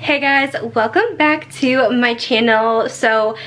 Hey guys, welcome back to my channel. So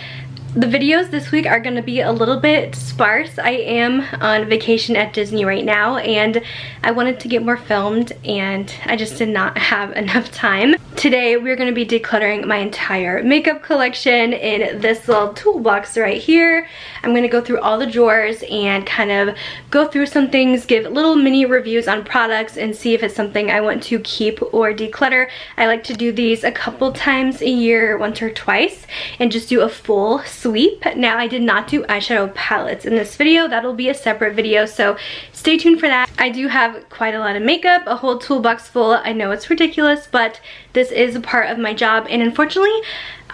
the videos this week are going to be a little bit sparse. I am on vacation at Disney right now and I wanted to get more filmed and I just did not have enough time. Today we're going to be decluttering my entire makeup collection in this little toolbox right here. I'm going to go through all the drawers and kind of go through some things, give little mini reviews on products and see if it's something I want to keep or declutter. I like to do these a couple times a year, once or twice, and just do a full sweep. Now I did not do eyeshadow palettes in this video. That'll be a separate video, so stay tuned for that. I do have quite a lot of makeup, a whole toolbox full. I know it's ridiculous, but this is a part of my job, and unfortunately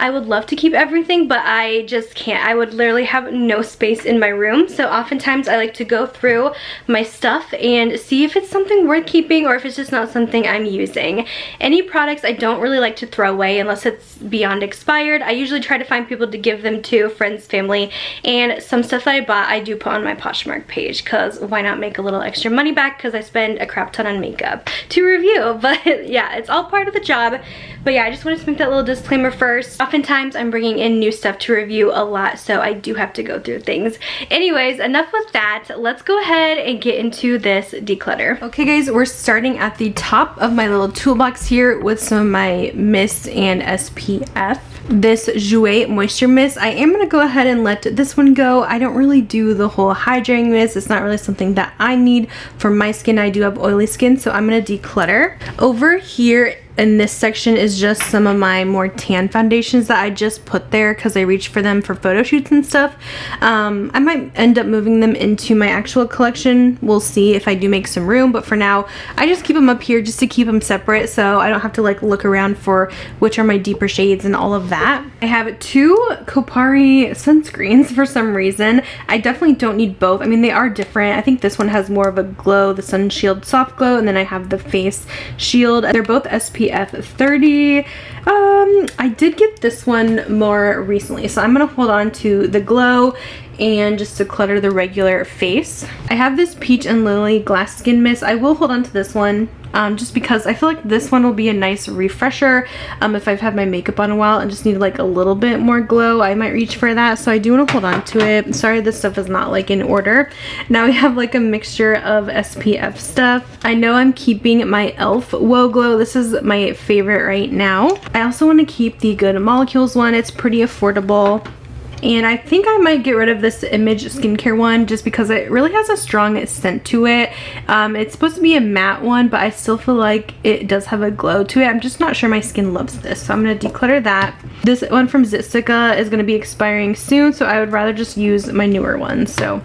I would love to keep everything, but I just can't. I would literally have no space in my room, so oftentimes I like to go through my stuff and see if it's something worth keeping or if it's just not something I'm using. Any products I don't really like to throw away unless it's beyond expired. I usually try to find people to give them to, friends, family, and some stuff that I bought I do put on my Poshmark page, because why not make a little extra money back, because I spend a crap ton on makeup to review. But yeah, it's all part of the job. But yeah, I just wanted to make that little disclaimer first. Oftentimes I'm bringing in new stuff to review a lot, so I do have to go through things. Anyways, enough with that. Let's go ahead and get into this declutter. Okay guys, we're starting at the top of my little toolbox here with some of my mist and SPF. This Jouer Moisture Mist, I am going to go ahead and let this one go. I don't really do the whole hydrating mist. It's not really something that I need for my skin. I do have oily skin, so I'm going to declutter. Over here in this section is just some of my more tan foundations that I just put there because I reached for them for photo shoots and stuff. I might end up moving them into my actual collection. We'll see if I do make some room, but for now I just keep them up here just to keep them separate so I don't have to like look around for which are my deeper shades and all of that. I have two Kopari sunscreens for some reason. I definitely don't need both. I mean, they are different. I think this one has more of a glow, the Sun Shield Soft Glow, and then I have the Face Shield. They're both SPF 30. I did get this one more recently, so I'm gonna hold on to the glow and just declutter the regular face. I have this Peach and Lily Glass Skin Mist. I will hold on to this one just because I feel like this one will be a nice refresher if I've had my makeup on a while and just need like a little bit more glow. I might reach for that, so I do want to hold on to it. Sorry this stuff is not like in order. Now we have like a mixture of SPF stuff. I know I'm keeping my e.l.f. Woe Glow. This is my favorite right now. I also want to keep the Good Molecules one. It's pretty affordable. And I think I might get rid of this Image skincare one just because it really has a strong scent to it. It's supposed to be a matte one, but I still feel like it does have a glow to it. I'm just not sure my skin loves this, so I'm going to declutter that. This one from Zitsika is going to be expiring soon, so I would rather just use my newer ones. So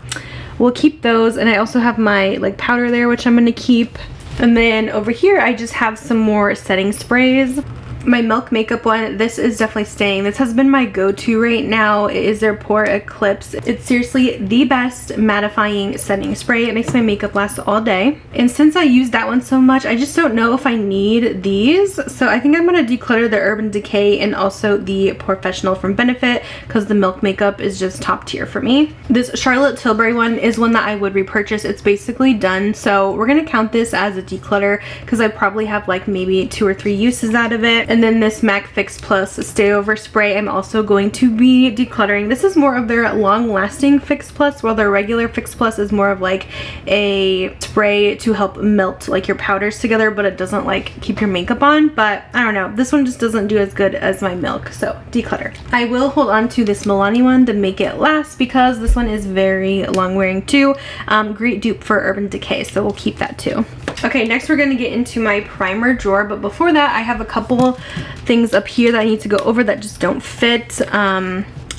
we'll keep those. And I also have my like powder there, which I'm going to keep. And then over here I just have some more setting sprays. My Milk makeup one, this is definitely staying. This has been my go-to right now. It is their Pore Eclipse. It's seriously the best mattifying setting spray. It makes my makeup last all day. And since I use that one so much, I just don't know if I need these. So I think I'm going to declutter the Urban Decay and also the Professional from Benefit because the Milk makeup is just top tier for me. This Charlotte Tilbury one is one that I would repurchase. It's basically done. So we're going to count this as a declutter because I probably have like maybe 2 or 3 uses out of it. And then this MAC Fix Plus Stay Over Spray I'm also going to be decluttering. This is more of their long-lasting Fix Plus, while their regular Fix Plus is more of like a spray to help melt like your powders together, but it doesn't like keep your makeup on. But I don't know, this one just doesn't do as good as my Milk, so declutter. I will hold on to this Milani one to make it last because this one is very long wearing too. Great dupe for Urban Decay, so we'll keep that too. Okay, next we're gonna get into my primer drawer, but before that I have a couple things up here that I need to go over that just don't fit.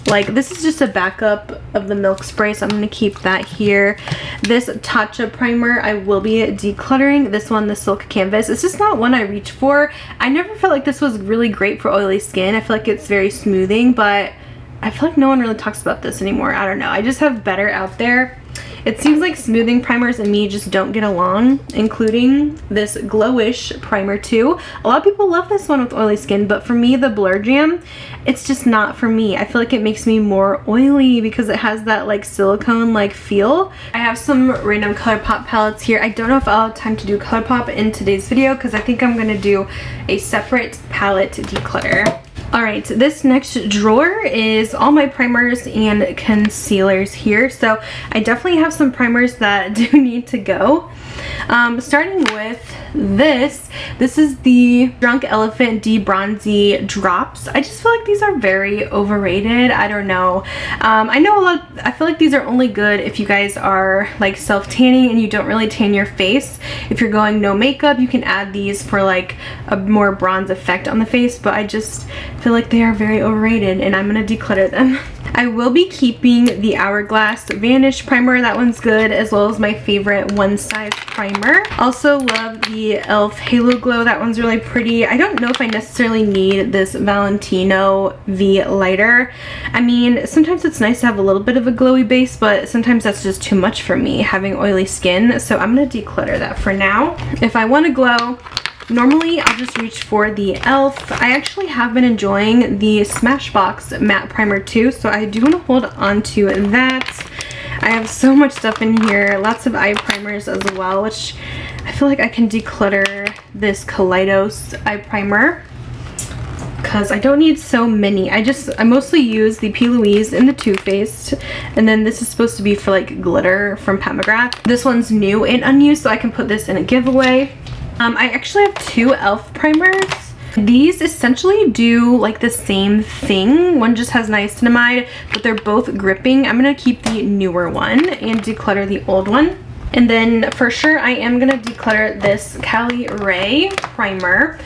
Like this is just a backup of the Milk spray, so I'm going to keep that here. This Tatcha primer I will be decluttering. This one, the Silk Canvas, it's just not one I reach for. I never felt like this was really great for oily skin. I feel like it's very smoothing, but I feel like no one really talks about this anymore. I don't know, I just have better out there. It seems like smoothing primers and me just don't get along, including this Glowish primer too. A lot of people love this one with oily skin, but for me, the Blur Jam, it's just not for me. I feel like it makes me more oily because it has that like silicone like feel. I have some random ColourPop palettes here. I don't know if I'll have time to do ColourPop in today's video because I think I'm gonna do a separate palette declutter. Alright, this next drawer is all my primers and concealers here. So I definitely have some primers that do need to go. Starting with this is the Drunk Elephant De-Bronzy Drops. I just feel like these are very overrated. I don't know. I feel like these are only good if you guys are like self-tanning and you don't really tan your face. If you're going no makeup, you can add these for like a more bronze effect on the face, but I just feel like they are very overrated and I'm gonna declutter them. I will be keeping the Hourglass Vanish Primer. That one's good, as well as my favorite One Size Primer. Also love the e.l.f. Halo Glow. That one's really pretty. I don't know if I necessarily need this Valentino V lighter. I mean, sometimes it's nice to have a little bit of a glowy base, but sometimes that's just too much for me, having oily skin. So I'm going to declutter that for now. If I want to glow, normally I'll just reach for the e.l.f. I actually have been enjoying the Smashbox matte primer too, so I do want to hold on to that. I have so much stuff in here, lots of eye primers as well, which I feel like I can declutter this Kaleidos eye primer because I don't need so many. I mostly use the P. Louise and the Too Faced, and then this is supposed to be for like glitter from Pat McGrath. This one's new and unused, so I can put this in a giveaway. I actually have two e.l.f. primers. These essentially do like the same thing. One just has niacinamide, but they're both gripping. I'm gonna keep the newer one and declutter the old one. And then for sure I am gonna declutter this Cali Ray primer.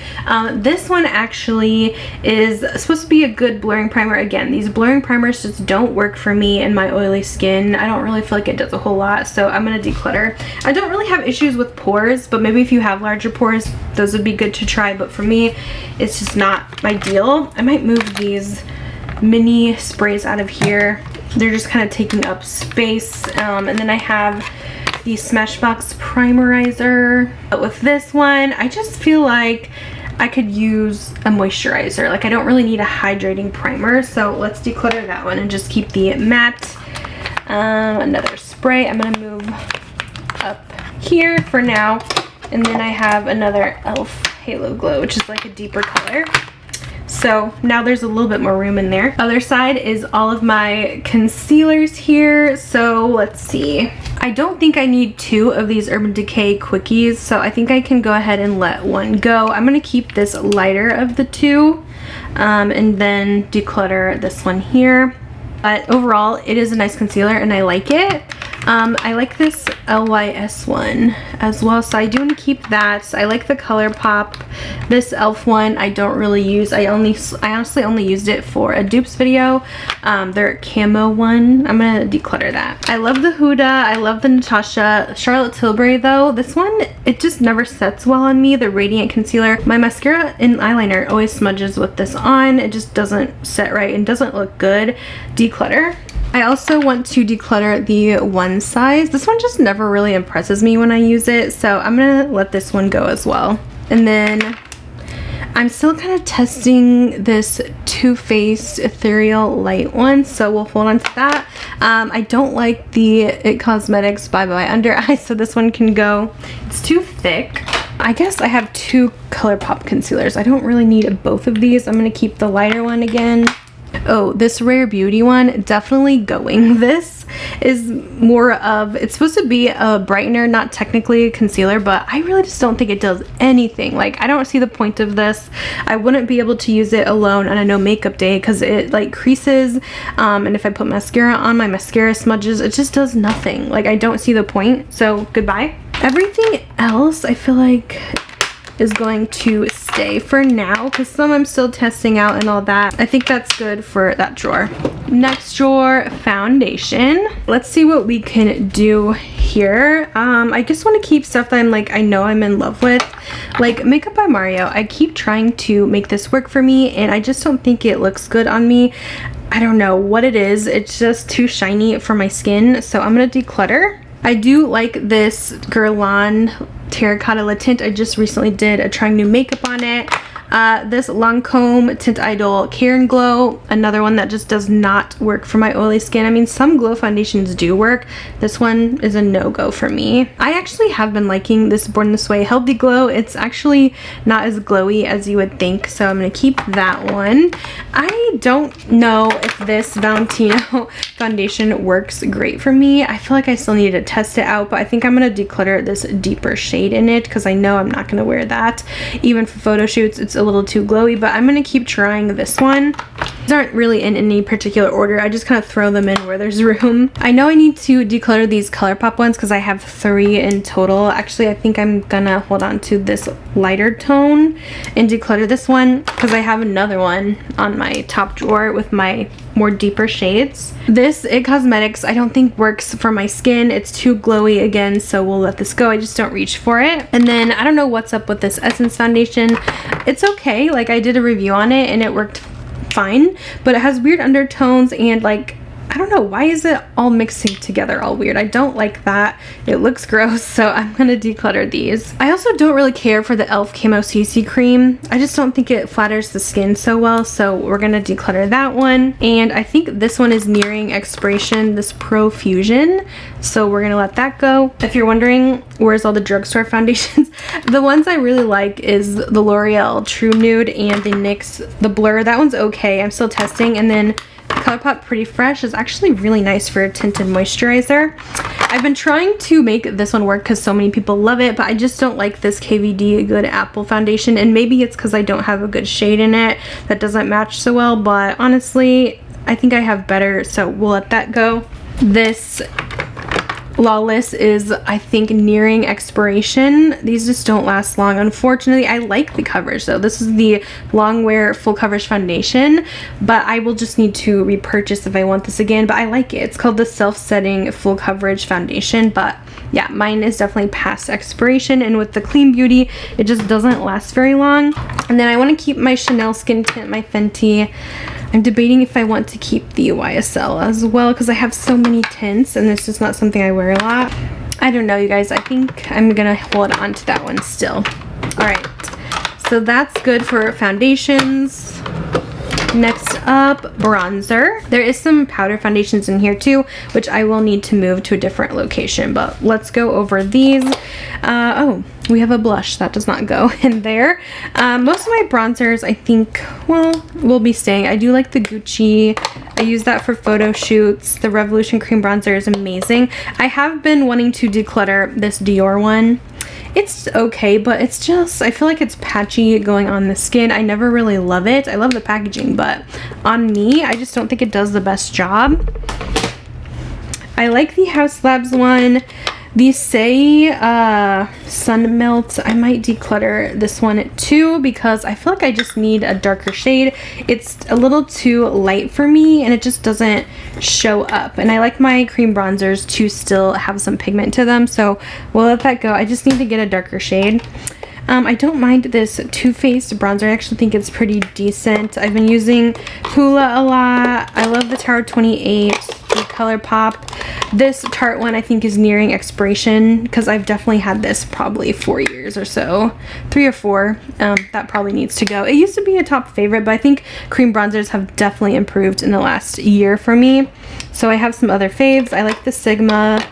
This one actually is supposed to be a good blurring primer. Again, these blurring primers just don't work for me and my oily skin. I don't really feel like it does a whole lot, so I'm gonna declutter. I don't really have issues with pores, but maybe if you have larger pores, those would be good to try, but for me, it's just not my deal. I might move these mini sprays out of here. They're just kind of taking up space. And then I have the Smashbox Primerizer. But with this one, I just feel like I could use a moisturizer. Like I don't really need a hydrating primer, so let's declutter that one and just keep the matte. Another spray. I'm gonna move up here for now. And then I have another e.l.f. Halo Glow, which is like a deeper color. So now there's a little bit more room in there. Other side is all of my concealers here. So let's see. I don't think I need two of these Urban Decay Quickies, so I think I can go ahead and let one go. I'm gonna keep this lighter of the two and then declutter this one here. But overall, it is a nice concealer and I like it. I like this LYS one as well, so I do want to keep that. I like the ColourPop. This e.l.f. one I don't really use. I honestly only used it for a dupes video. Their camo one, I'm gonna declutter that. I love the Huda. I love the Natasha. Charlotte Tilbury though, this one, it just never sets well on me, the Radiant Concealer. My mascara and eyeliner always smudges with this on. It just doesn't set right and doesn't look good. Declutter. I also want to declutter the One Size. This one just never really impresses me when I use it, so I'm gonna let this one go as well. And then I'm still kind of testing this Too Faced Ethereal Light one, so we'll hold on to that. I don't like the IT Cosmetics Bye Bye Under Eye, so this one can go. It's too thick. I guess I have two ColourPop concealers. I don't really need both of these. I'm gonna keep the lighter one again. Oh, this Rare Beauty one, definitely going. This is more of, it's supposed to be a brightener, not technically a concealer, but I really just don't think it does anything. Like, I don't see the point of this. I wouldn't be able to use it alone on a no makeup day because it like creases, and if I put mascara on, my mascara smudges. It just does nothing. Like, I don't see the point, so goodbye. Everything else I feel like is going to stay for now because some I'm still testing out and all that. I think that's good for that drawer. Next drawer, foundation. Let's see what we can do here. I just want to keep stuff that I know I'm in love with, like Makeup by Mario. I keep trying to make this work for me and I just don't think it looks good on me. I don't know what it is. It's just too shiny for my skin, so I'm gonna declutter. I do like this Guerlain Terracotta lip tint. I just recently did a trying new makeup on it. This Lancome Tint Idol Care and Glow, another one that just does not work for my oily skin. I mean, some glow foundations do work. This one is a no-go for me. I actually have been liking this Born This Way Healthy Glow. It's actually not as glowy as you would think, so I'm going to keep that one. I don't know if this Valentino foundation works great for me. I feel like I still need to test it out, but I think I'm going to declutter this deeper shade in it because I know I'm not going to wear that. Even for photo shoots, it's a little too glowy, but I'm going to keep trying this one. These aren't really in any particular order. I just kind of throw them in where there's room. I know I need to declutter these ColourPop ones because I have 3 in total. Actually, I think I'm gonna hold on to this lighter tone and declutter this one because I have another one on my top drawer with my more deeper shades. This IT Cosmetics I don't think works for my skin. It's too glowy again, so we'll let this go. I just don't reach for it. And then I don't know what's up with this Essence foundation. It's okay. Like, I did a review on it and it worked fine, but it has weird undertones and like, I don't know, why is it all mixing together all weird? I don't like that. It looks gross, so I'm gonna declutter these. I also don't really care for the e.l.f. Camo CC cream. I just don't think it flatters the skin so well, so we're gonna declutter that one. And I think this one is nearing expiration, this Pro Fusion, so we're gonna let that go. If you're wondering where's all the drugstore foundations, the ones I really like is the L'Oreal True Nude and the NYX The Blur. That one's okay, I'm still testing. And then ColourPop Pretty Fresh is actually really nice for a tinted moisturizer. I've been trying to make this one work because so many people love it, but I just don't like this KVD Good Apple foundation, and maybe it's because I don't have a good shade in it that doesn't match so well, but honestly, I think I have better, so we'll let that go. This Lawless is, I think, nearing expiration. These just don't last long, unfortunately. I like the coverage though. This is the long wear full coverage foundation, but I will just need to repurchase if I want this again, but I like it. It's called the Self-Setting Full Coverage Foundation, but yeah, mine is definitely past expiration, and with the Clean Beauty, it just doesn't last very long. And then I want to keep my Chanel Skin Tint, my Fenty. I'm debating if I want to keep the YSL as well because I have so many tints and this is not something I wear a lot. I don't know, you guys. I think I'm gonna hold on to that one still. Alright, so that's good for foundations. Next up, bronzer. There is some powder foundations in here too, which I will need to move to a different location, but let's go over these. Oh, we have a blush that does not go in there. Most of my bronzers, I think, well, will be staying. I do like the Gucci. I use that for photo shoots. The Revolution Cream Bronzer is amazing. I have been wanting to declutter this Dior one. It's okay, but it's just, I feel like it's patchy going on the skin. I never really love it. I love the packaging, but on me, I just don't think it does the best job. I like the House Labs one. The Say Sun Melt, I might declutter this one too because I feel like I just need a darker shade. It's a little too light for me and it just doesn't show up. And I like my cream bronzers to still have some pigment to them, so we'll let that go. I just need to get a darker shade. I don't mind this Too Faced bronzer. I actually think it's pretty decent. I've been using Hoola a lot. I love the Tower 28, the ColourPop. This Tarte one I think is nearing expiration because I've definitely had this probably 4 years or so. 3 or 4. That probably needs to go. It used to be a top favorite, but I think cream bronzers have definitely improved in the last year for me. So I have some other faves. I like the Sigma.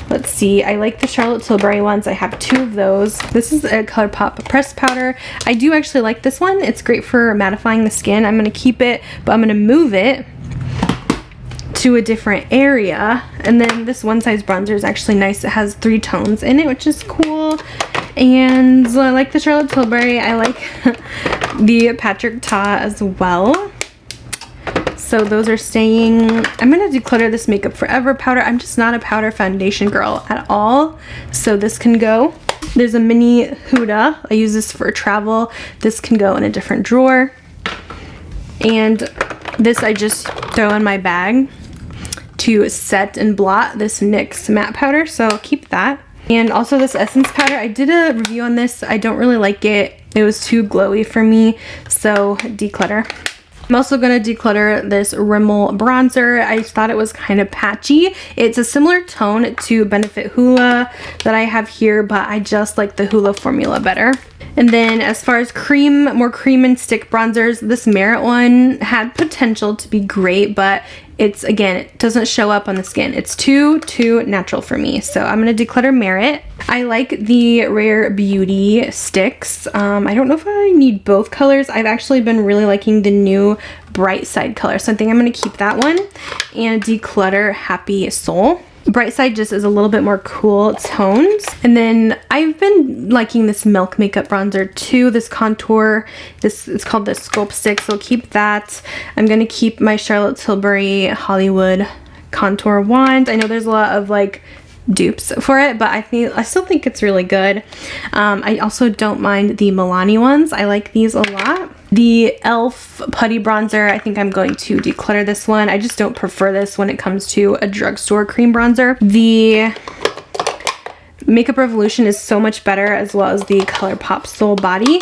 Let's see, I like the Charlotte Tilbury ones. I have 2 of those. This is a ColourPop pressed powder. I do actually like this one. It's great for mattifying the skin. I'm going to keep it, but I'm going to move it to a different area. And then this One Size bronzer is actually nice. It has 3 tones in it, which is cool. And I like the Charlotte Tilbury. I like the Patrick Ta as well. So those are staying. I'm going to declutter this Makeup Forever powder. I'm just not a powder foundation girl at all, so this can go. There's a mini Huda. I use this for travel. This can go in a different drawer. And this I just throw in my bag to set and blot this NYX matte powder, so I'll keep that. And also this Essence powder. I did a review on this. I don't really like it. It was too glowy for me, so declutter. I'm also going to declutter this Rimmel bronzer. I thought it was kind of patchy. It's a similar tone to Benefit Hoola that I have here, but I just like the Hoola formula better. And then as far as more cream and stick bronzers, this Merit one had potential to be great, but it's, again, it doesn't show up on the skin. It's too natural for me. So I'm going to declutter Merit. I like the Rare Beauty sticks. I don't know if I need both colors. I've actually been really liking the new Bright Side color. So I think I'm going to keep that one and declutter Happy Soul. Bright Side just is a little bit more cool tones. And then I've been liking this Milk Makeup bronzer too. This contour, it's called the Sculpt Stick, so I'll keep that. I'm going to keep my Charlotte Tilbury Hollywood contour wand. I know there's a lot of like dupes for it, but I still think it's really good. I also don't mind the Milani ones. I like these a lot. The e.l.f. Putty Bronzer, I think I'm going to declutter this one. I just don't prefer this when it comes to a drugstore cream bronzer. The Makeup Revolution is so much better, as well as the ColourPop Soul Body.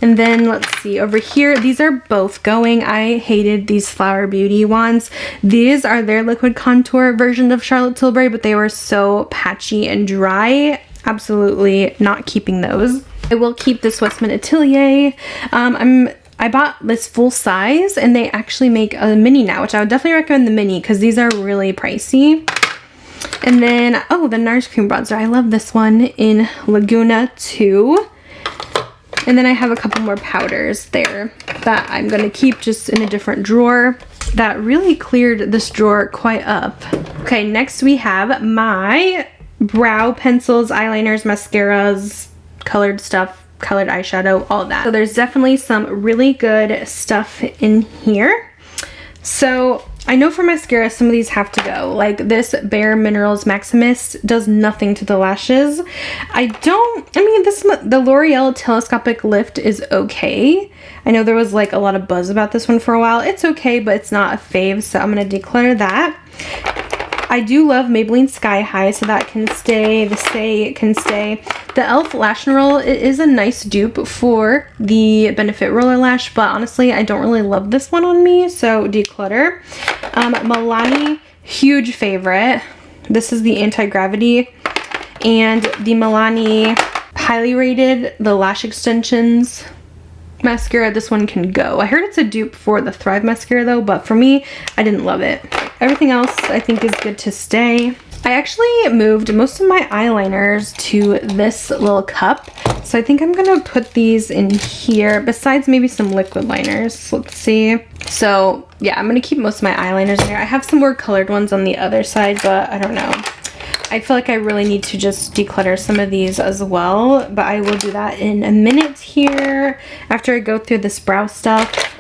And then let's see, over here, these are both going. I hated these Flower Beauty wands. These are their liquid contour version of Charlotte Tilbury, but they were so patchy and dry. Absolutely not keeping those. I will keep this Westman Atelier. I bought this full size, and they actually make a mini now, which I would definitely recommend the mini because these are really pricey. And then, oh, the NARS Cream Bronzer. I love this one in Laguna 2. And then I have a couple more powders there that I'm going to keep just in a different drawer. That really cleared this drawer quite up. Okay, next we have my brow pencils, eyeliners, mascaras, colored stuff, colored eyeshadow, all of that. So there's definitely some really good stuff in here. So I know for mascara, some of these have to go. Like this Bare Minerals Maximus does nothing to the lashes. The L'Oreal Telescopic Lift is okay. I know there was like a lot of buzz about this one for a while. It's okay, but it's not a fave, so I'm going to declutter that. I do love Maybelline Sky High, so that can stay. The Stay can stay. The e.l.f. Lash and Roll, it is a nice dupe for the Benefit Roller Lash, but honestly, I don't really love this one on me, so declutter. Milani, huge favorite. This is the Anti-Gravity, and the Milani highly rated, the Lash Extensions mascara. This one can go. I heard it's a dupe for the Thrive mascara though, but for me, I didn't love it. Everything else I think is good to stay. I actually moved most of my eyeliners to this little cup, so I think I'm gonna put these in here, besides maybe some liquid liners. Let's see. So yeah, I'm gonna keep most of my eyeliners in here. I have some more colored ones on the other side, but I don't know. I feel like I really need to just declutter some of these as well, but I will do that in a minute here after I go through this brow stuff.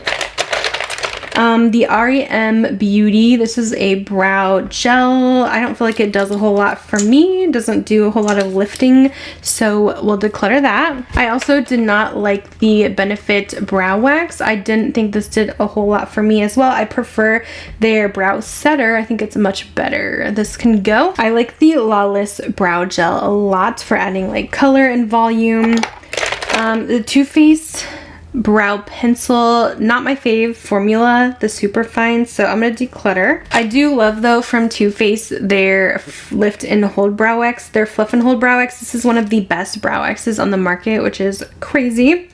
The REM Beauty, this is a brow gel. I don't feel like it does a whole lot for me. It doesn't do a whole lot of lifting, so we'll declutter that. I also did not like the Benefit Brow Wax. I didn't think this did a whole lot for me as well. I prefer their Brow Setter. I think it's much better. This can go. I like the Lawless Brow Gel a lot for adding like color and volume. The Too Faced Brow Pencil, not my fave formula, the Superfine, so I'm gonna declutter. I do love though from Too Faced their Lift and Hold Brow Wax, their Fluff and Hold Brow Wax. This is one of the best brow waxes on the market, which is crazy.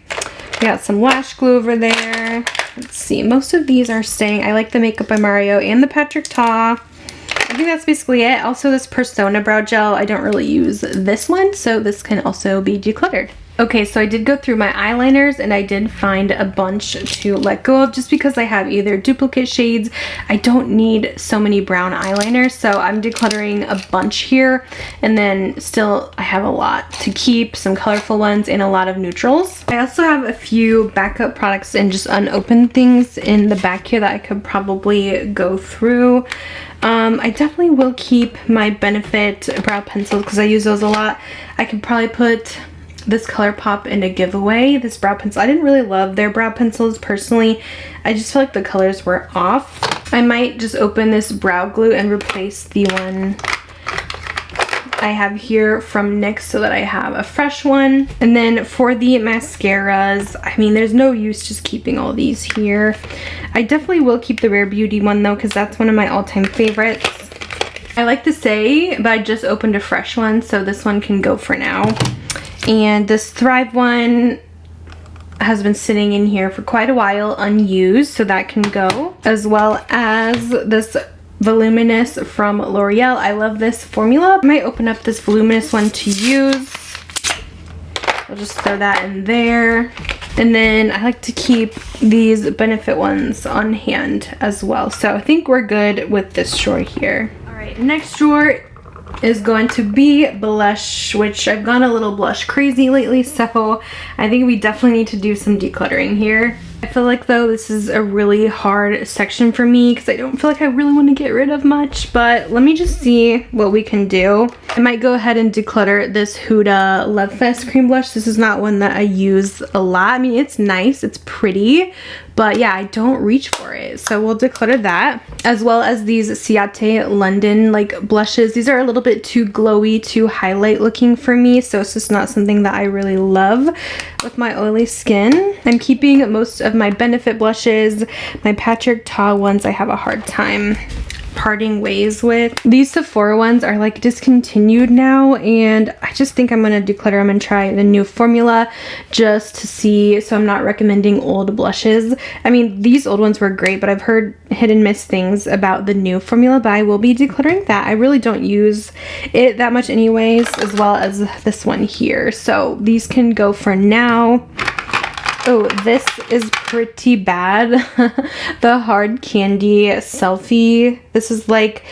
We got some lash glue over there. Let's see, most of these are staying. I like the Makeup by Mario and the Patrick Ta. I think that's basically it. Also this Persona Brow Gel, I don't really use this one, so this can also be decluttered. Okay, so I did go through my eyeliners and I did find a bunch to let go of just because I have either duplicate shades. I don't need so many brown eyeliners, so I'm decluttering a bunch here, and then still I have a lot to keep, some colorful ones and a lot of neutrals. I also have a few backup products and just unopened things in the back here that I could probably go through. I definitely will keep my Benefit brow pencils because I use those a lot. I could probably put this ColourPop in a giveaway. This brow pencil, I didn't really love their brow pencils personally. I just feel like the colors were off. I might just open this brow glue and replace the one I have here from NYX so that I have a fresh one. And then for the mascaras, I mean, there's no use just keeping all these here. I definitely will keep the Rare Beauty one though, because that's one of my all-time favorites. I like to say, but I just opened a fresh one, so this one can go for now. And this Thrive one has been sitting in here for quite a while unused, so that can go. As well as this Voluminous from L'Oreal. I love this formula. I might open up this Voluminous one to use. I'll just throw that in there. And then I like to keep these Benefit ones on hand as well. So I think we're good with this drawer here. All right, next drawer is going to be blush, which I've gone a little blush crazy lately, so I think we definitely need to do some decluttering here. I feel like though this is a really hard section for me because I don't feel like I really want to get rid of much, but let me just see what we can do. I might go ahead and declutter this Huda Love Fest cream blush. This is not one that I use a lot. I mean, it's nice, it's pretty, but yeah, I don't reach for it. So we'll declutter that, as well as these Ciate London like blushes. These are a little bit too glowy, too highlight looking for me, so it's just not something that I really love with my oily skin. I'm keeping most of my Benefit blushes. My Patrick Ta ones I have a hard time parting ways with. These Sephora ones are like discontinued now, and I just think I'm gonna declutter them and try the new formula just to see, so I'm not recommending old blushes. I mean, these old ones were great, but I've heard hit and miss things about the new formula, but I will be decluttering that. I really don't use it that much anyways, as well as this one here. So these can go for now. Oh, this is pretty bad. The Hard Candy Selfie. This is like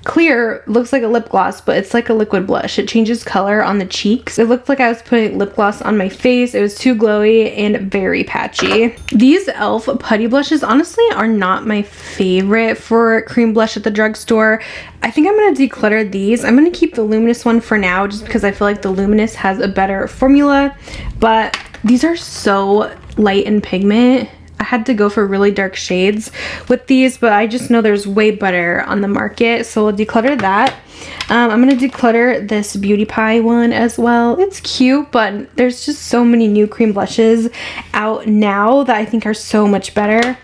clear, looks like a lip gloss, but it's like a liquid blush. It changes color on the cheeks. It looked like I was putting lip gloss on my face. It was too glowy and very patchy. These e.l.f. putty blushes honestly are not my favorite for cream blush at the drugstore. I think I'm going to declutter these. I'm going to keep the Luminous one for now just because I feel like the Luminous has a better formula, but these are so light in pigment. I had to go for really dark shades with these, but I just know there's way better on the market, so we'll declutter that. I'm going to declutter this Beauty Pie one as well. It's cute, but there's just so many new cream blushes out now that I think are so much better.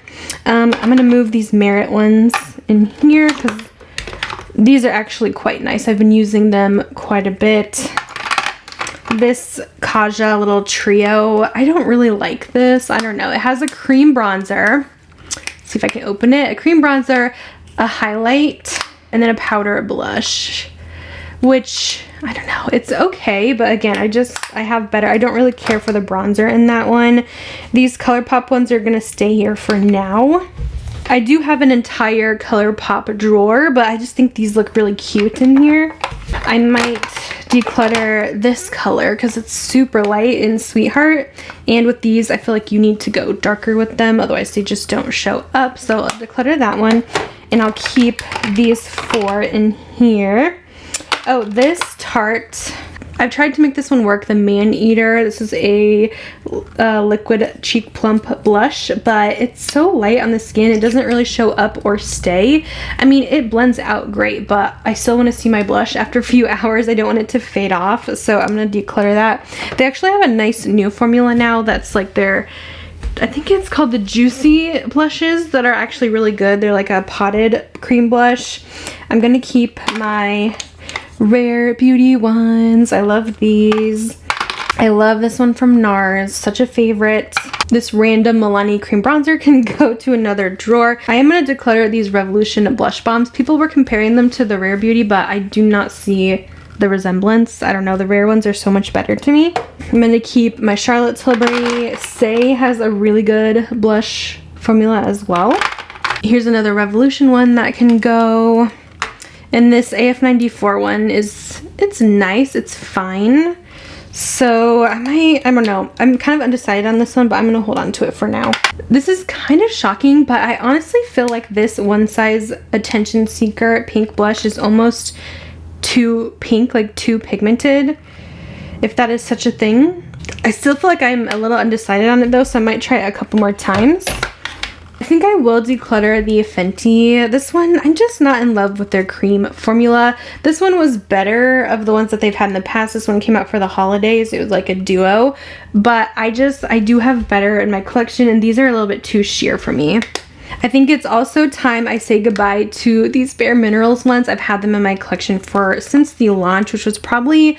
I'm going to move these Merit ones in here because these are actually quite nice. I've been using them quite a bit. This Kaja little trio, I don't really like this. I don't know. It has a cream bronzer. Let's see if I can open it. A cream bronzer, a highlight, and then a powder blush, which I don't know. It's okay, but again, I have better. I don't really care for the bronzer in that one. These ColourPop ones are gonna stay here for now. I do have an entire ColourPop drawer, but I just think these look really cute in here. I might declutter this color because it's super light in Sweetheart, and with these I feel like you need to go darker with them, otherwise they just don't show up. So I'll declutter that one, and I'll keep these 4 in here. Oh, this Tarte, I've tried to make this one work, the Man Eater. This is a liquid cheek plump blush, but it's so light on the skin, it doesn't really show up or stay. I mean, it blends out great, but I still want to see my blush after a few hours. I don't want it to fade off, so I'm going to declutter that. They actually have a nice new formula now that's like their, I think it's called the Juicy blushes, that are actually really good. They're like a potted cream blush. I'm going to keep my Rare Beauty ones. I love these. I love this one from NARS, such a favorite. This random Milani cream bronzer can go to another drawer. I am going to declutter these Revolution blush bombs. People were comparing them to the Rare Beauty, but I do not see the resemblance. I don't know, the Rare ones are so much better to me. I'm going to keep my Charlotte Tilbury. Say has a really good blush formula as well. Here's another Revolution one that can go. And this AF94 one it's nice, it's fine. So I don't know. I'm kind of undecided on this one, but I'm gonna hold on to it for now. This is kind of shocking, but I honestly feel like this One Size Attention Seeker pink blush is almost too pink, like too pigmented, if that is such a thing. I still feel like I'm a little undecided on it though, so I might try it a couple more times. I think I will declutter the Fenty. This one, I'm just not in love with their cream formula. This one was better of the ones that they've had in the past. This one came out for the holidays. It was like a duo, but I do have better in my collection, and these are a little bit too sheer for me. I think it's also time I say goodbye to these Bare Minerals ones. I've had them in my collection since the launch, which was probably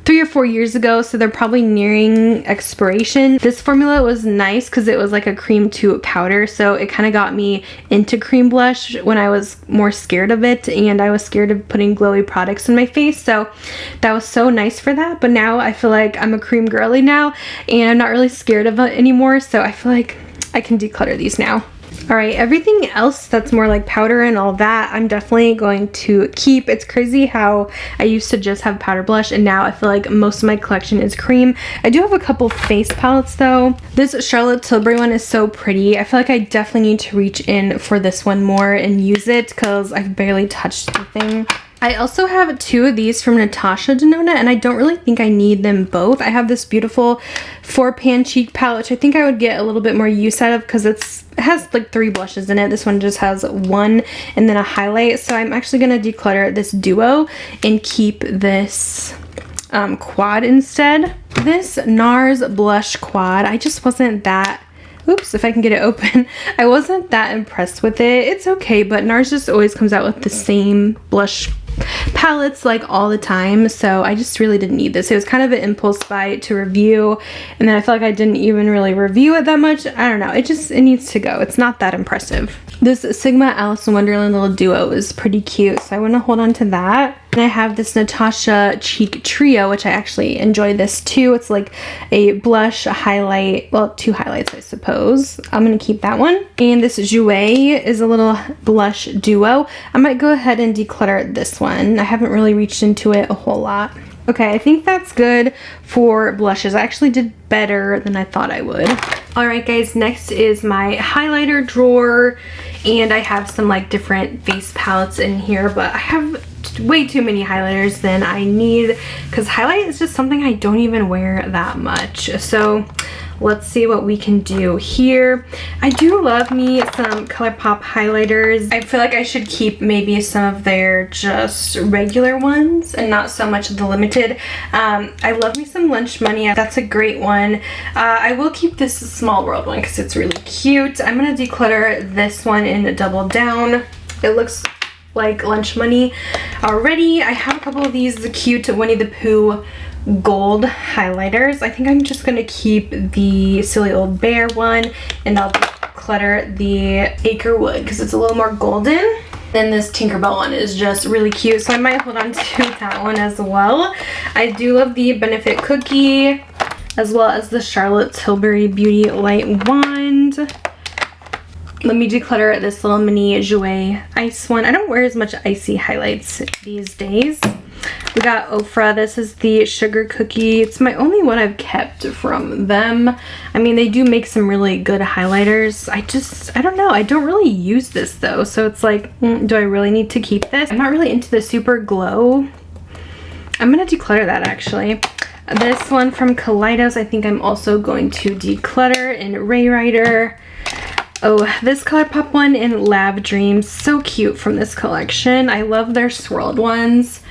3 or 4 years ago, so they're probably nearing expiration. This formula was nice because it was like a cream to powder, so it kind of got me into cream blush when I was more scared of it, and I was scared of putting glowy products in my face, so that was so nice for that. But now I feel like I'm a cream girly now, and I'm not really scared of it anymore, so I feel like I can declutter these now. Alright, everything else that's more like powder and all that, I'm definitely going to keep. It's crazy how I used to just have powder blush, and now I feel like most of my collection is cream. I do have a couple face palettes though. This Charlotte Tilbury one is so pretty. I feel like I definitely need to reach in for this one more and use it because I've barely touched the thing. I also have 2 of these from Natasha Denona, and I don't really think I need them both. I have this beautiful 4-pan cheek palette, which I think I would get a little bit more use out of because it has like 3 blushes in it. This one just has 1 and then a highlight. So I'm actually going to declutter this duo and keep this quad instead. This NARS blush quad, I just wasn't that... Oops, if I can get it open. I wasn't that impressed with it. It's okay, but NARS just always comes out with the same blush palettes like all the time, so I just really didn't need this. It was kind of an impulse buy to review, and then I feel like I didn't even really review it that much. I don't know, it needs to go. It's not that impressive. This Sigma Alice in Wonderland little duo is pretty cute, so I want to hold on to that. And I have this Natasha Cheek Trio, which I actually enjoy this too. It's like a blush, a highlight, well, 2 highlights I suppose. I'm going to keep that one. And this Jouer is a little blush duo. I might go ahead and declutter this one. I haven't really reached into it a whole lot. Okay, I think that's good for blushes. I actually did better than I thought I would. Alright guys, next is my highlighter drawer, and I have some like different face palettes in here, but I have way too many highlighters than I need because highlight is just something I don't even wear that much. So let's see what we can do here. I do love me some ColourPop highlighters. I feel like I should keep maybe some of their just regular ones and not so much of the limited. I love me some Lunch Money. That's a great one. I will keep this Small World one because it's really cute. I'm going to declutter this one in Double Down. It looks like Lunch Money already. I have a couple of these cute Winnie the Pooh gold highlighters. I think I'm just gonna keep the Silly Old Bear one, and I'll declutter the Acrewood because it's a little more golden. Then this Tinkerbell one is just really cute, so I might hold on to that one as well. I do love the Benefit Cookie, as well as the Charlotte Tilbury Beauty Light Wand. Let me declutter this little mini Jouer ice one. I don't wear as much icy highlights these days. We got Ofra. This is the sugar cookie. It's my only one I've kept from them. I mean, they do make some really good highlighters. I don't know. I don't really use this though. So it's like, do I really need to keep this? I'm not really into the Super Glow. I'm going to declutter that actually. This one from Kaleidos, I think I'm also going to declutter in Ray Rider. Oh, this ColourPop one in Lab Dreams. So cute from this collection. I love their swirled ones.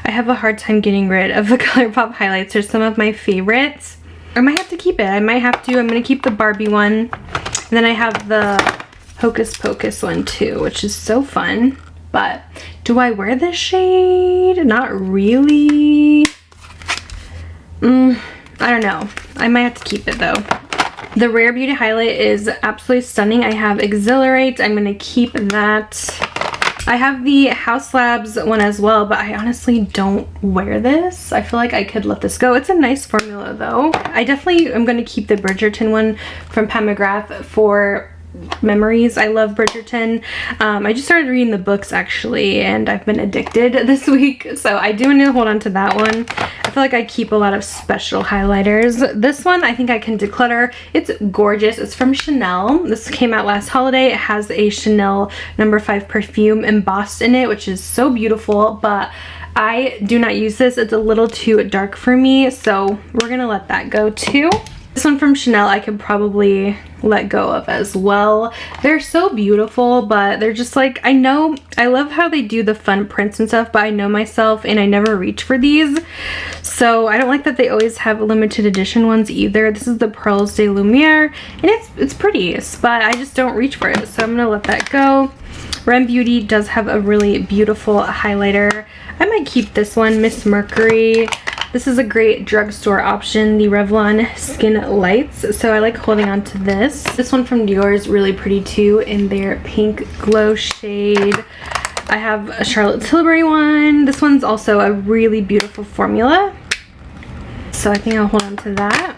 I have a hard time getting rid of the ColourPop highlights. They're some of my favorites. I might have to keep it. I'm going to keep the Barbie one. And then I have the Hocus Pocus one too, which is so fun. But do I wear this shade? Not really. I don't know. I might have to keep it though. The Rare Beauty highlight is absolutely stunning. I have Exhilarate. I'm going to keep that. I have the Haus Labs one as well, but I honestly don't wear this. I feel like I could let this go. It's a nice formula though. I definitely am going to keep the Bridgerton one from Pat McGrath for memories. I love Bridgerton. I just started reading the books actually, and I've been addicted this week, so I do need to hold on to that one. I feel like I keep a lot of special highlighters. This one I think I can declutter. It's gorgeous. It's from Chanel. This came out last holiday. It has a Chanel No. 5 perfume embossed in it, which is so beautiful, but I do not use this. It's a little too dark for me, so we're gonna let that go too. This one from Chanel I could probably let go of as well. They're so beautiful, but they're just like, I know, I love how they do the fun prints and stuff, but I know myself and I never reach for these. So I don't like that they always have limited edition ones either. This is the Pearls de Lumiere, and it's pretty, but I just don't reach for it. So I'm gonna let that go. Rem Beauty does have a really beautiful highlighter. I might keep this one, Miss Mercury. This is a great drugstore option, the Revlon Skin Lights. So I like holding on to this. This one from Dior is really pretty too in their pink glow shade. I have a Charlotte Tilbury one. This one's also a really beautiful formula. So I think I'll hold on to that.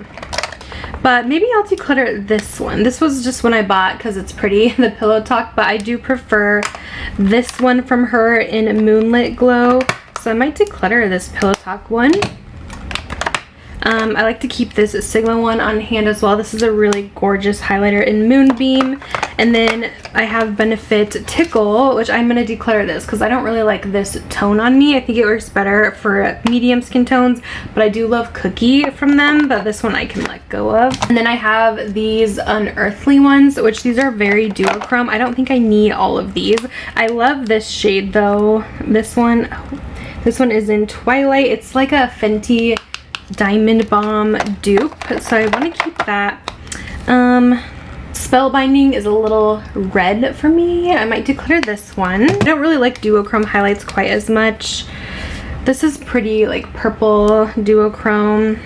But maybe I'll declutter this one. This was just one I bought because it's pretty, the Pillow Talk, but I do prefer this one from her in Moonlit Glow. So I might declutter this Pillow Talk one. I like to keep this Sigma one on hand as well. This is a really gorgeous highlighter in Moonbeam. And then I have Benefit Tickle, which I'm going to declutter this because I don't really like this tone on me. I think it works better for medium skin tones, but I do love Cookie from them, but this one I can let go of. And then I have these Unearthly ones, which these are very duochrome. I don't think I need all of these. I love this shade though. This one is in Twilight. It's like a Fenty Diamond Bomb dupe, so I want to keep that. Spellbinding is a little red for me. I might declutter this one. I don't really like duochrome highlights quite as much. This is pretty like purple duochrome,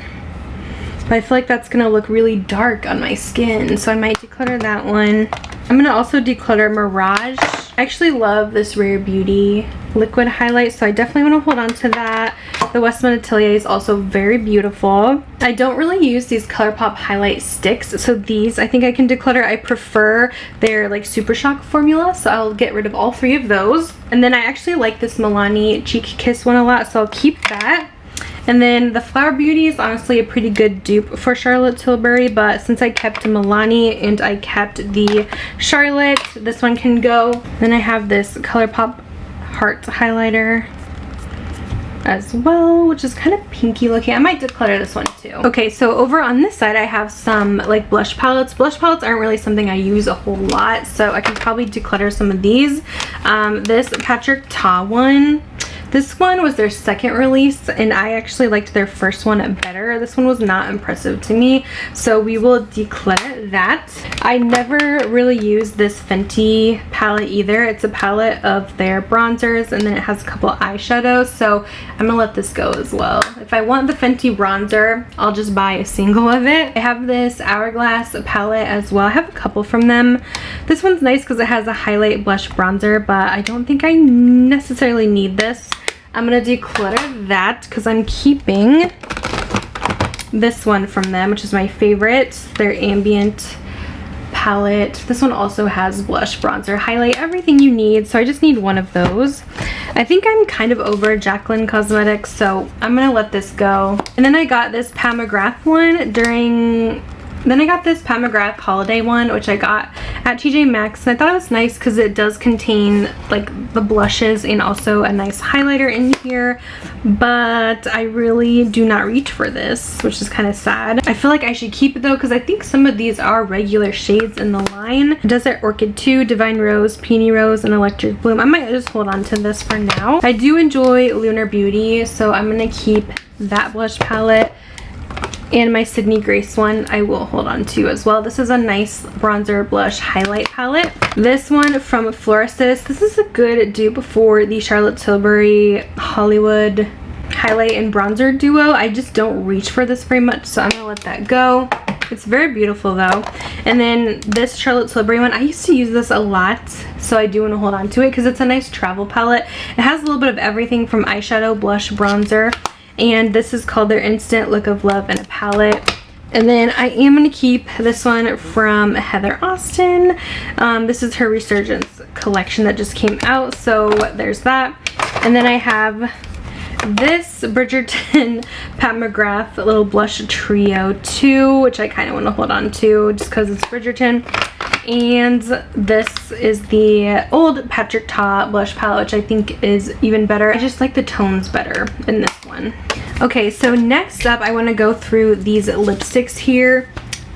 but I feel like that's gonna look really dark on my skin, so I might declutter that one. I'm gonna also declutter Mirage. I actually love this Rare Beauty liquid highlight, so I definitely want to hold on to that. The Westman Atelier is also very beautiful. I don't really use these ColourPop highlight sticks, so these I think I can declutter. I prefer their like Super Shock formula, so I'll get rid of all three of those. And then I actually like this Milani Cheek Kiss one a lot, so I'll keep that. And then the Flower Beauty is honestly a pretty good dupe for Charlotte Tilbury, but since I kept Milani and I kept the Charlotte, this one can go. Then I have this ColourPop Heart highlighter as well, which is kind of pinky looking. I might declutter this one too. Okay, so over on this side I have some like blush palettes. Blush palettes aren't really something I use a whole lot, so I can probably declutter some of these. This Patrick Ta one. This one was their second release, and I actually liked their first one better. This one was not impressive to me, so we will declutter that. I never really used this Fenty palette either. It's a palette of their bronzers, and then it has a couple eyeshadows, so I'm gonna let this go as well. If I want the Fenty bronzer, I'll just buy a single of it. I have this Hourglass palette as well. I have a couple from them. This one's nice because it has a highlight blush bronzer, but I don't think I necessarily need this. I'm gonna declutter that because I'm keeping this one from them, which is my favorite, their Ambient palette. This one also has blush, bronzer, highlight, everything you need, so I just need one of those. I think I'm kind of over Jaclyn Cosmetics, so I'm gonna let this go. And then I got this Pat McGrath one Then I got this Pat McGrath holiday one, which I got at TJ Maxx, and I thought it was nice because it does contain like the blushes and also a nice highlighter in here, but I really do not reach for this, which is kind of sad. I feel like I should keep it though because I think some of these are regular shades in the line. Desert Orchid 2, Divine Rose, Peony Rose, and Electric Bloom. I might just hold on to this for now. I do enjoy Lunar Beauty, so I'm gonna keep that blush palette. And my Sydney Grace one I will hold on to as well. This is a nice bronzer blush highlight palette. This one from Floristis. This is a good dupe for the Charlotte Tilbury Hollywood highlight and bronzer duo. I just don't reach for this very much, so I'm gonna let that go. It's very beautiful though. And then this Charlotte Tilbury one, I used to use this a lot, so I do want to hold on to it because it's a nice travel palette. It has a little bit of everything from eyeshadow, blush, bronzer. And this is called their Instant Look of Love in a palette. And then I am going to keep this one from Heather Austin. This is her Resurgence collection that just came out, so there's that. And then I have this Bridgerton Pat McGrath little blush trio 2, which I kind of want to hold on to just because it's Bridgerton. And this is the old Patrick Ta blush palette, which I think is even better. I just like the tones better in this one. Okay, so next up I want to go through these lipsticks here,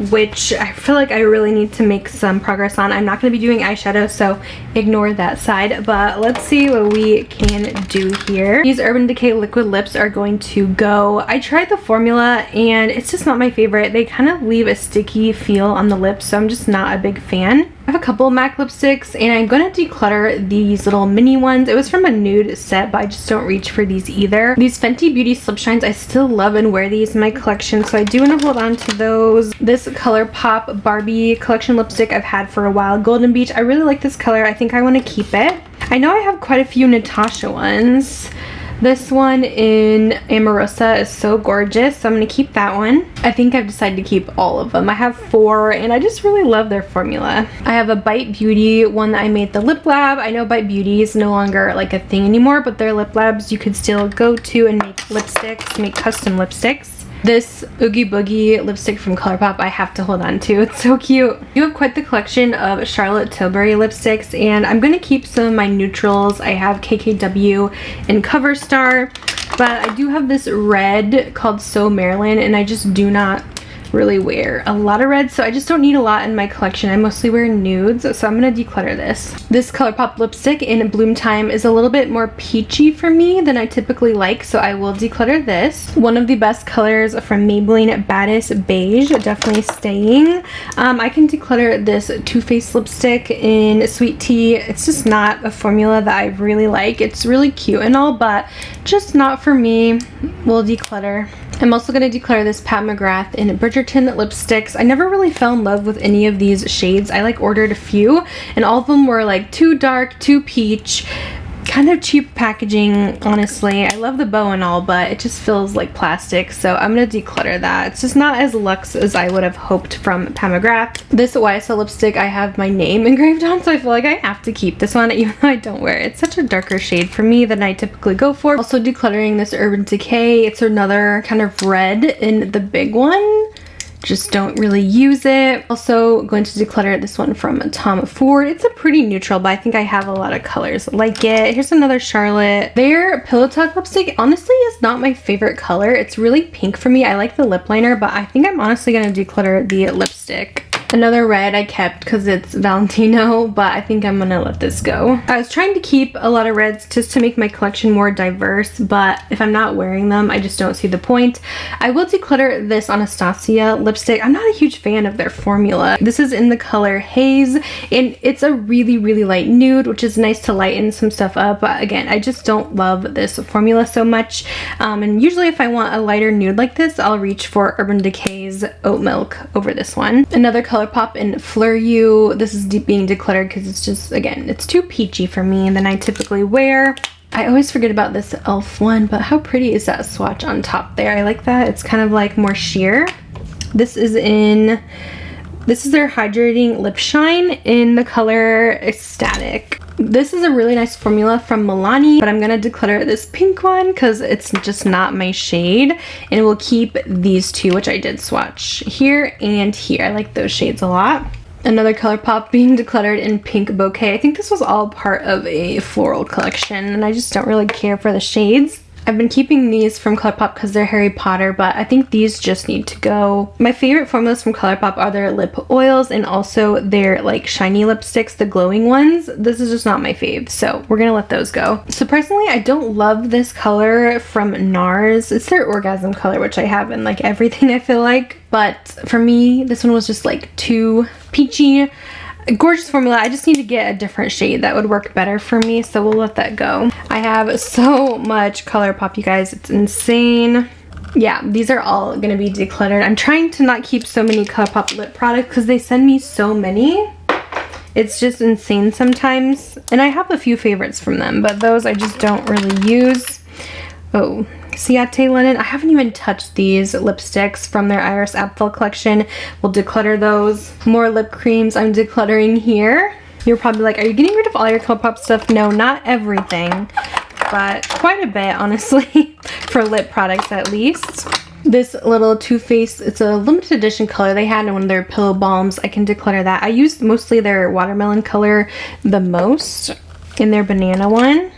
which I feel like I really need to make some progress on. I'm not going to be doing eyeshadow, so ignore that side, but let's see what we can do here. These Urban Decay liquid lips are going to go. I tried the formula and it's just not my favorite. They kind of leave a sticky feel on the lips, so I'm just not a big fan. I have a couple MAC lipsticks and I'm going to declutter these little mini ones. It was from a nude set, but I just don't reach for these either. These Fenty Beauty Slip Shines, I still love and wear these in my collection, so I do want to hold on to those. This ColourPop Barbie collection lipstick I've had for a while, Golden Beach. I really like this color. I think I want to keep it. I know I have quite a few Natasha ones. This one in Amorosa is so gorgeous, so I'm going to keep that one. I think I've decided to keep all of them. I have 4 and I just really love their formula. I have a Bite Beauty one that I made the lip lab. I know Bite Beauty is no longer like a thing anymore, but their lip labs you could still go to and make lipsticks, make custom lipsticks. This Oogie Boogie lipstick from ColourPop I have to hold on to. It's so cute. You have quite the collection of Charlotte Tilbury lipsticks, and I'm going to keep some of my neutrals. I have KKW and Cover Star, but I do have this red called So Marilyn, and I just do not really wear a lot of red, so I just don't need a lot in my collection. I mostly wear nudes, so I'm gonna declutter this. This ColourPop lipstick in Bloom Time is a little bit more peachy for me than I typically like, so I will declutter this. One of the best colors from Maybelline, Baddest Beige, definitely staying. I can declutter this Too Faced lipstick in Sweet Tea. It's just not a formula that I really like. It's really cute and all, but just not for me. We'll declutter. I'm also going to declutter this Pat McGrath in Bridgerton lipsticks. I never really fell in love with any of these shades. I like ordered a few and all of them were like too dark, too peach, kind of cheap packaging, honestly. I love the bow and all, but it just feels like plastic, so I'm gonna declutter that. It's just not as luxe as I would have hoped from Pat McGrath. This YSL lipstick I have my name engraved on, so I feel like I have to keep this one even though I don't wear it. It's such a darker shade for me than I typically go for. Also decluttering this Urban Decay. It's another kind of red in the big one. Just don't really use it. Also going to declutter this one from Tom Ford. It's a pretty neutral, but I think I have a lot of colors like it. Here's another Charlotte. Their Pillow Talk lipstick honestly is not my favorite color. It's really pink for me. I like the lip liner, but I think I'm honestly gonna declutter the lipstick. Another red I kept because it's Valentino, but I think I'm gonna let this go. I was trying to keep a lot of reds just to make my collection more diverse, but if I'm not wearing them, I just don't see the point. I will declutter this Anastasia lipstick. I'm not a huge fan of their formula. This is in the color Haze, and it's a really, really light nude, which is nice to lighten some stuff up, but again, I just don't love this formula so much. And usually if I want a lighter nude like this, I'll reach for Urban Decay's Oat Milk over this one. Another ColourPop in Fleur You. This is being decluttered because it's just, again, it's too peachy for me than I typically wear. I always forget about this e.l.f. one, but how pretty is that swatch on top there? I like that. It's kind of like more sheer. This is their Hydrating Lip Shine in the color Ecstatic. This is a really nice formula from Milani, but I'm gonna declutter this pink one because it's just not my shade, and it will keep these two, which I did swatch here and here. I like those shades a lot. Another ColourPop being decluttered in Pink Bouquet. I think this was all part of a floral collection, and I just don't really care for the shades. I've been keeping these from ColourPop because they're Harry Potter, but I think these just need to go. My favorite formulas from ColourPop are their lip oils and also their like shiny lipsticks, the glowing ones. This is just not my fave, so we're gonna let those go. Surprisingly, I don't love this color from NARS. It's their Orgasm color, which I have in like everything I feel like, but for me, this one was just like too peachy. Gorgeous formula. I just need to get a different shade that would work better for me, so we'll let that go. I have so much ColourPop, you guys. It's insane. Yeah, these are all gonna be decluttered. I'm trying to not keep so many ColourPop lip products because they send me so many. It's just insane sometimes. And I have a few favorites from them, but those I just don't really use. Oh, Ciate Linen. I haven't even touched these lipsticks from their Iris Apfel collection. We'll declutter those. More lip creams I'm decluttering here. You're probably like, are you getting rid of all your ColourPop stuff? No, not everything, but quite a bit, honestly, for lip products at least. This little Too Faced, it's a limited edition color they had in one of their pillow balms. I can declutter that. I used mostly their watermelon color the most in their banana one.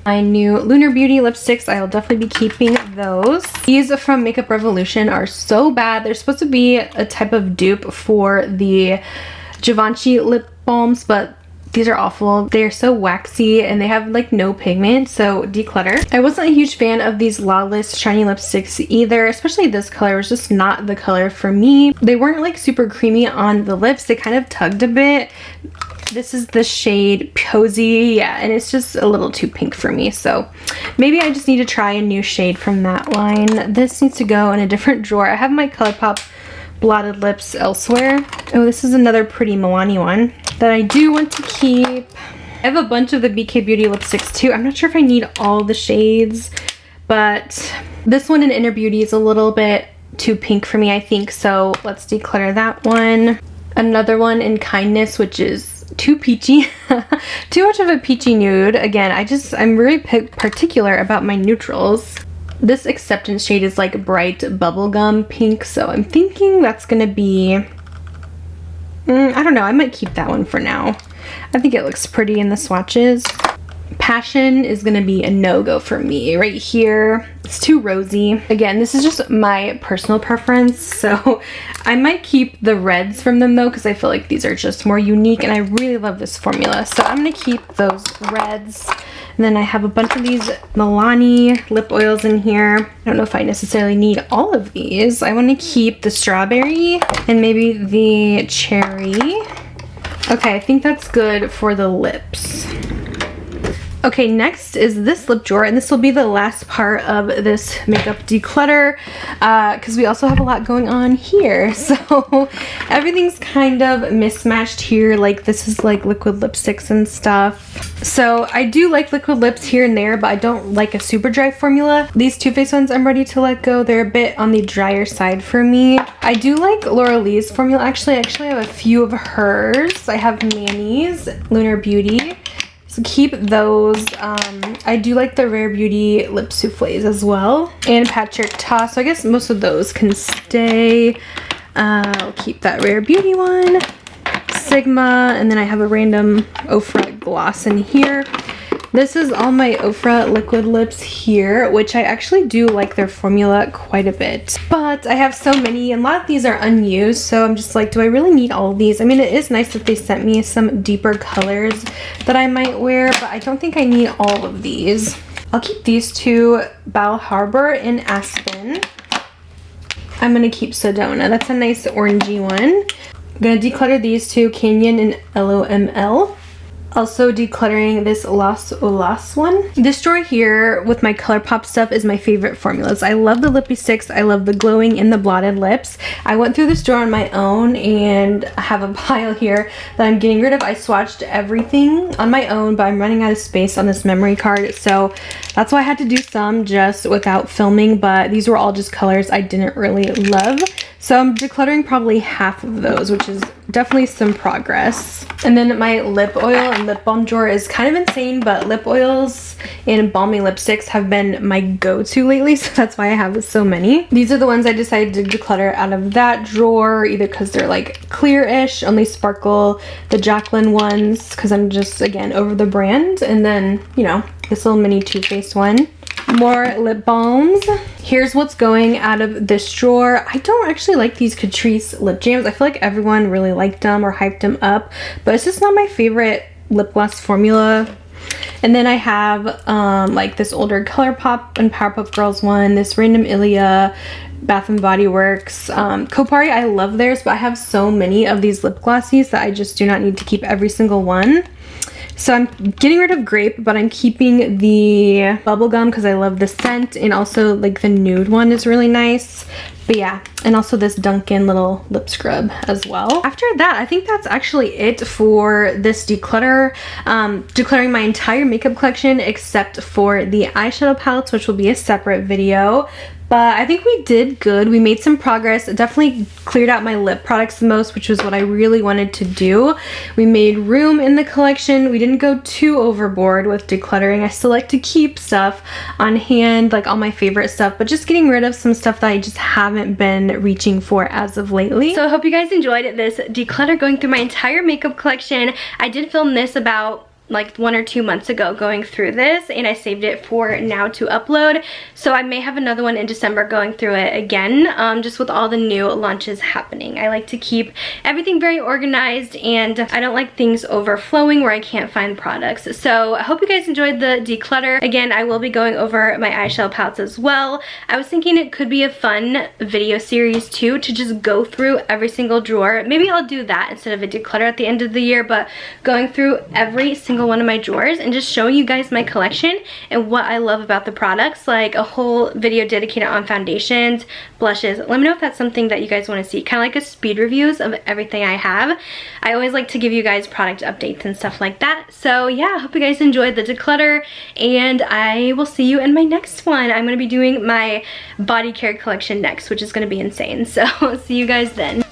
My new Lunar Beauty lipsticks, I'll definitely be keeping those. These from Makeup Revolution are so bad. They're supposed to be a type of dupe for the Givenchy lip balms, but these are awful. They're so waxy and they have like no pigment, so declutter. I wasn't a huge fan of these Lawless shiny lipsticks either, especially this color was just not the color for me. They weren't like super creamy on the lips. They kind of tugged a bit. This is the shade Cozy, yeah, and it's just a little too pink for me, so maybe I just need to try a new shade from that line. This needs to go in a different drawer. I have my ColourPop blotted lips elsewhere. Oh, this is another pretty Milani one that I do want to keep. I have a bunch of the BK Beauty lipsticks too. I'm not sure if I need all the shades, but this one in Inner Beauty is a little bit too pink for me, I think, so let's declutter that one. Another one in Kindness, which is too peachy. Too much of a peachy nude. Again, I'm really particular about my neutrals. This Acceptance shade is like bright bubblegum pink, so I'm thinking that's gonna be, I don't know, I might keep that one for now. I think it looks pretty in the swatches. Passion is gonna be a no-go for me right here. It's too rosy. Again, this is just my personal preference, so I might keep the reds from them though, because I feel like these are just more unique and I really love this formula. So I'm gonna keep those reds. And then I have a bunch of these Milani lip oils in here. I don't know if I necessarily need all of these. I want to keep the strawberry and maybe the cherry. Okay, I think that's good for the lips. Okay, next is this lip drawer, and this will be the last part of this makeup declutter because we also have a lot going on here. So everything's kind of mismatched here. Like this is like liquid lipsticks and stuff. So I do like liquid lips here and there, but I don't like a super dry formula. These Too Faced ones I'm ready to let go. They're a bit on the drier side for me. I do like Laura Lee's formula. Actually, I have a few of hers. I have Manny's Lunar Beauty. So keep those. I do like the Rare Beauty lip souffles as well, and Patrick Ta, so I guess most of those can stay. I'll keep that Rare Beauty one, Sigma, and then I have a random Ofra gloss in here. This is all my Ofra liquid lips here, which I actually do like their formula quite a bit. But I have so many, and a lot of these are unused, so I'm just like, do I really need all of these? I mean, it is nice that they sent me some deeper colors that I might wear, but I don't think I need all of these. I'll keep these two, Bal Harbour and Aspen. I'm gonna keep Sedona. That's a nice orangey one. I'm gonna declutter these two, Canyon and LOML. Also decluttering this Las Olas one. This drawer here with my ColourPop stuff is my favorite formulas. I love the lippy sticks. I love the glowing and the blotted lips. I went through this drawer on my own and I have a pile here that I'm getting rid of. I swatched everything on my own, but I'm running out of space on this memory card, so that's why I had to do some just without filming, but these were all just colors I didn't really love. So I'm decluttering probably half of those, which is definitely some progress. And then my lip oil and lip balm drawer is kind of insane, but lip oils and balmy lipsticks have been my go-to lately, so that's why I have so many. These are the ones I decided to declutter out of that drawer, either because they're like clear-ish, only sparkle, the Jaclyn ones, because I'm just, again, over the brand, and then, you know, this little mini Too Faced one. More lip balms. Here's what's going out of this drawer. I don't actually like these Catrice lip jams. I feel like everyone really liked them or hyped them up, but it's just not my favorite lip gloss formula. And then I have like this older ColourPop and Powerpuff Girls one, this random Ilia, Bath and Body Works, Kopari. I love theirs, but I have so many of these lip glossies that I just do not need to keep every single one. So I'm getting rid of grape, but I'm keeping the bubblegum because I love the scent, and also like the nude one is really nice. But yeah, and also this Dunkin' little lip scrub as well. After that, I think that's actually it for this declutter. Decluttering my entire makeup collection except for the eyeshadow palettes, which will be a separate video. But I think we did good. We made some progress. It definitely cleared out my lip products the most, which was what I really wanted to do. We made room in the collection. We didn't go too overboard with decluttering. I still like to keep stuff on hand, like all my favorite stuff, but just getting rid of some stuff that I just haven't been reaching for as of lately. So I hope you guys enjoyed this declutter, going through my entire makeup collection. I did film this about like 1 or 2 months ago going through this, and I saved it for now to upload. So I may have another one in December going through it again, just with all the new launches happening. I like to keep everything very organized, and I don't like things overflowing where I can't find products. So I hope you guys enjoyed the declutter. Again, I will be going over my eyeshadow palettes as well. I was thinking it could be a fun video series too, to just go through every single drawer. Maybe I'll do that instead of a declutter at the end of the year, but going through every single one of my drawers and just showing you guys my collection and what I love about the products, like a whole video dedicated on foundations, blushes. Let me know if that's something that you guys want to see, kind of like a speed reviews of everything I have. I always like to give you guys product updates and stuff like that. So yeah, I hope you guys enjoyed the declutter, and I will see you in my next one. I'm going to be doing my body care collection next, which is going to be insane. So see you guys then.